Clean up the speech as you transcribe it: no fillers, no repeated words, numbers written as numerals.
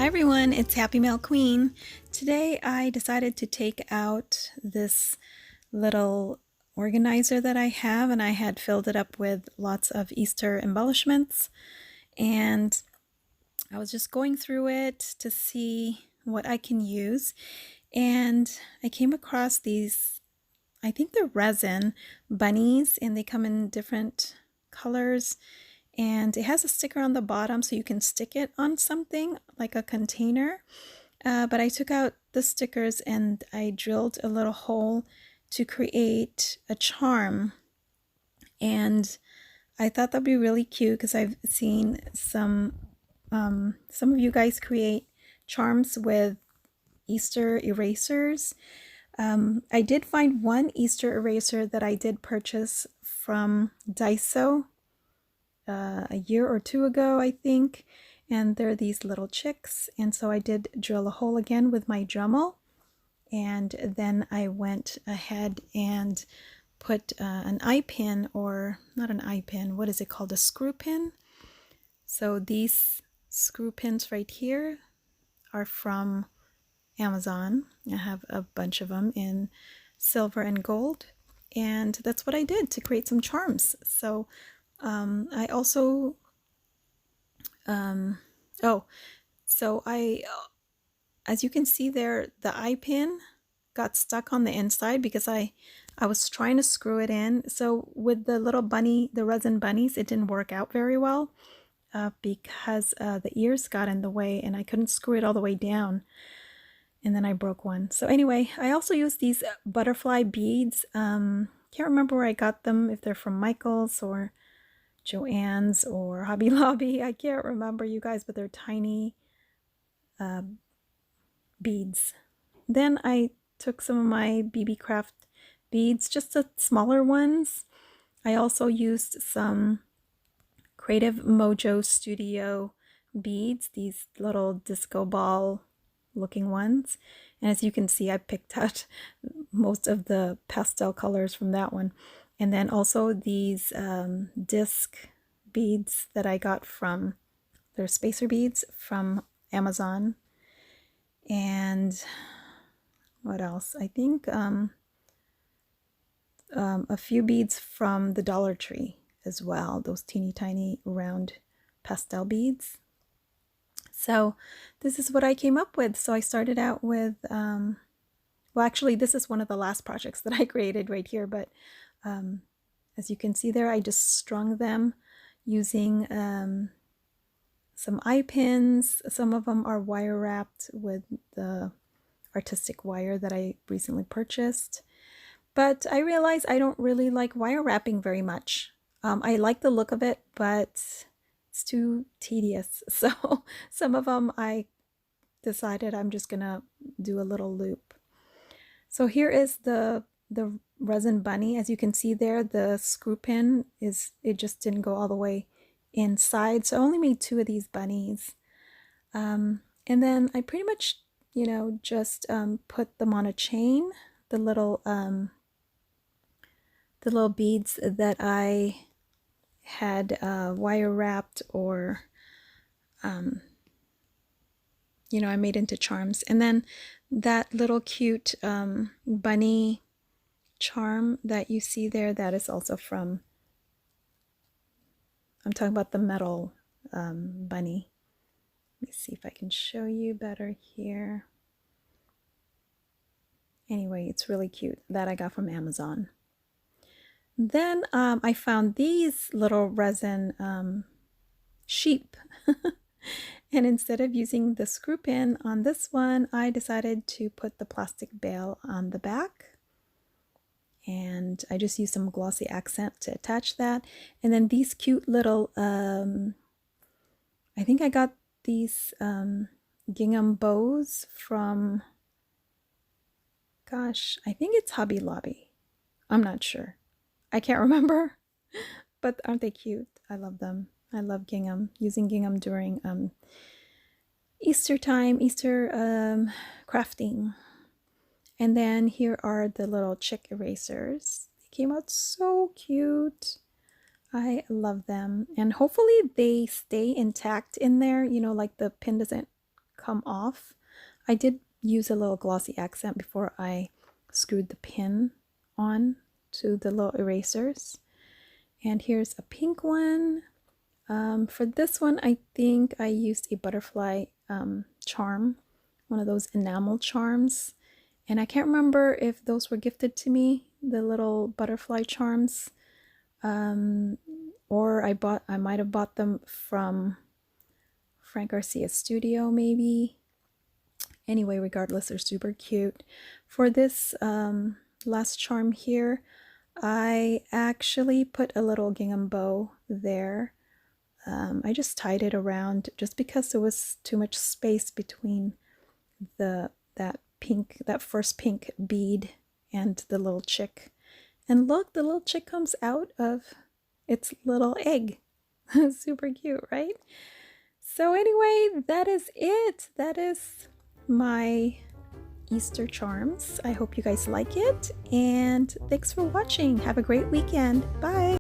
everyone, it's Happymailqueen. Today I decided to take out this little organizer that I have, and I had filled it up with lots of Easter embellishments, and I was just going through it to see what I can use, and I came across these, I think they're resin bunnies, and they come in different colors. And it has a sticker on the bottom so you can stick it on something like a container. But I took out the stickers and I drilled a little hole to create a charm. And I thought that'd be really cute because I've seen some of you guys create charms with Easter erasers. I did find one Easter eraser that I did purchase from Daiso a year or two ago, I think, and they're these little chicks, and so I did drill a hole again with my Dremel, and then I went ahead and put an eye pin, or not an eye pin, what is it called, a screw pin. So these screw pins right here are from Amazon. I have a bunch of them in silver and gold, and that's what I did to create some charms. So I also, as you can see there, the eye pin got stuck on the inside because I was trying to screw it in. So with the little bunny, the resin bunnies, it didn't work out very well because the ears got in the way and I couldn't screw it all the way down. And then I broke one. So anyway, I also used these butterfly beads. Can't remember where I got them, if they're from Michael's or Joann's or Hobby Lobby. I can't remember, you guys, but they're tiny beads. Then I took some of my BB Craft beads, just the smaller ones. I also used some Creative Mojo Studio beads, these little disco ball looking ones. And as you can see, I picked out most of the pastel colors from that one. And then also these disc beads that I got from, they're spacer beads from Amazon. And what else? I think a few beads from the Dollar Tree as well, those teeny tiny round pastel beads. So this is what I came up with. So I started out with, well, actually, this is one of the last projects that I created right here, but as you can see there, I just strung them using some eye pins. Some of them are wire wrapped with the artistic wire that I recently purchased. But I realized I don't really like wire wrapping very much. I like the look of it, but it's too tedious. So some of them I decided I'm just gonna do a little loop. So here is the resin bunny. As you can see there, the screw pin it just didn't go all the way inside, so I only made two of these bunnies. And then I pretty much, just put them on a chain, the little beads that I had wire wrapped, or I made into charms. And then that little cute bunny charm that you see there, that is also from, I'm talking about the metal bunny. Let me see if I can show you better here. Anyway, it's really cute. That I got from Amazon. Then I found these little resin sheep. And instead of using the screw pin on this one, I decided to put the plastic bail on the back. And I just used some glossy accent to attach that. And then these cute little, I think I got these gingham bows from, gosh, I think it's Hobby Lobby. I'm not sure. I can't remember, but aren't they cute? I love them. I love gingham, using gingham during Easter time, Easter crafting. And then here are the little chick erasers. They came out so cute. I love them. And hopefully they stay intact in there, like the pin doesn't come off. I did use a little glossy accent before I screwed the pin on to the little erasers. And here's a pink one. For this one, I think I used a butterfly charm, one of those enamel charms. And I can't remember if those were gifted to me, the little butterfly charms, or I might have bought them from Frank Garcia's studio, maybe. Anyway, regardless, they're super cute. For this last charm here, I actually put a little gingham bow there. I just tied it around just because there was too much space between that first pink bead and the little chick. And look, the little chick comes out of its little egg. Super cute, right? So anyway, that is it. That is my Easter charms. I hope you guys like it, and thanks for watching. Have a great weekend. Bye.